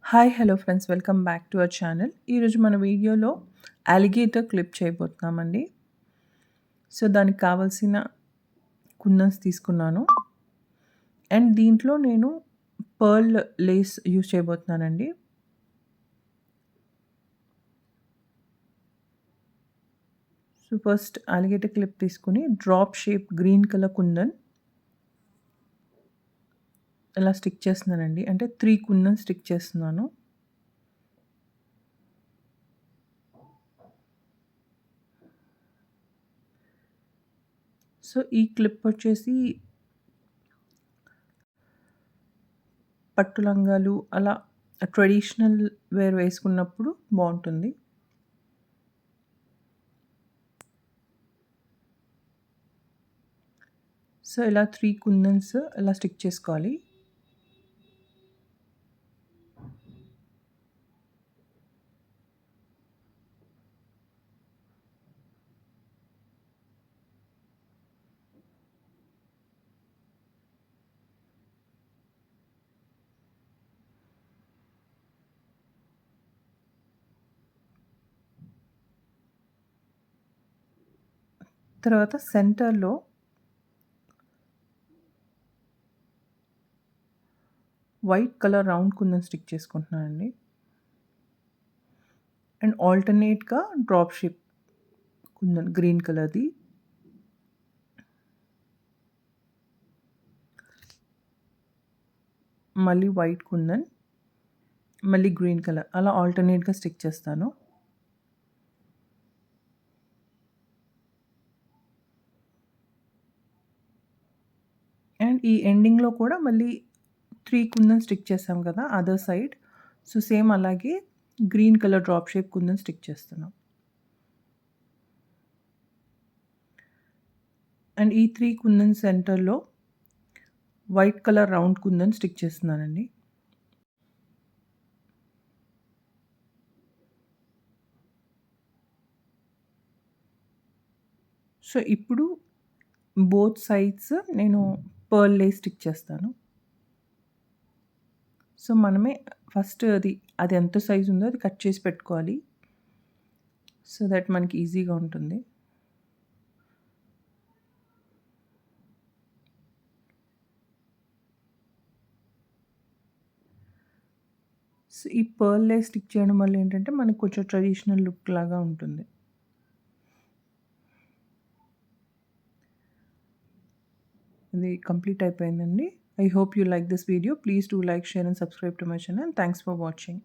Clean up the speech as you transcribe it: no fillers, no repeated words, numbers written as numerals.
Hi hello friends, welcome back to our channel. ఈరోజు మన వీడియోలో అలిగేటర్ క్లిప్ చేయబోతున్నామండి. సో దానికి కావాల్సిన కుందన్స్ తీసుకున్నాను. అండ్ దీంట్లో నేను పర్ల్ లేస్ యూజ్ చేయబోతున్నానండి. సో ఫస్ట్ అలిగేటర్ క్లిప్ తీసుకుని drop shape green colour kundan ఇలా స్టిక్ చేస్తున్నానండి. అంటే 3 కుందన్ స్టిక్ చేస్తున్నాను. సో ఈ క్లిప్ వచ్చేసి పట్టు లంగాలు అలా ట్రెడిషనల్ వేర్ వేసుకున్నప్పుడు బాగుంటుంది. సో ఇలా 3 కుందన్స్ ఇలా స్టిక్ చేసుకోవాలి. తర్వాత సెంటర్‌లో white colour round kundan stick చేసుకుంటున్నానండి. అండ్ ఆల్టర్‌నేట్‌గా డ్రాప్ షేప్ కుందన్ గ్రీన్ కలర్‌ది. మళ్ళీ వైట్ కుందన్, మళ్ళీ గ్రీన్ కలర్ అలా ఆల్టర్‌నేట్‌గా స్టిక్ చేస్తాను. అండ్ ఈ ఎండింగ్‌లో కూడా మళ్ళీ 3 కుందన్ స్టిక్ చేసాం కదా అదర్ సైడ్. సో సేమ్ అలాగే green colour drop shape kundan stick చేస్తున్నాం. అండ్ ఈ 3 కుందన్ సెంటర్‌లో white colour round kundan stick చేస్తున్నానండి. సో ఇప్పుడు బోత్ సైడ్స్ నేను పర్ల్ లేస్ స్టిక్ చేస్తాను. సో మనమే ఫస్ట్ అది ఎంత సైజ్ ఉందో అది కట్ చేసి పెట్టుకోవాలి. సో దట్ మనకి ఈజీగా ఉంటుంది. సో ఈ పర్ల్ లేస్ స్టిక్ చేయడం వల్ల ఏంటంటే మనకు కొంచెం ట్రెడిషనల్ లుక్ లాగా ఉంటుంది. ఇది కంప్లీట్ అయిపోయిందండి. I hope you like this video. Please do like, share and subscribe to my channel. Thanks for watching.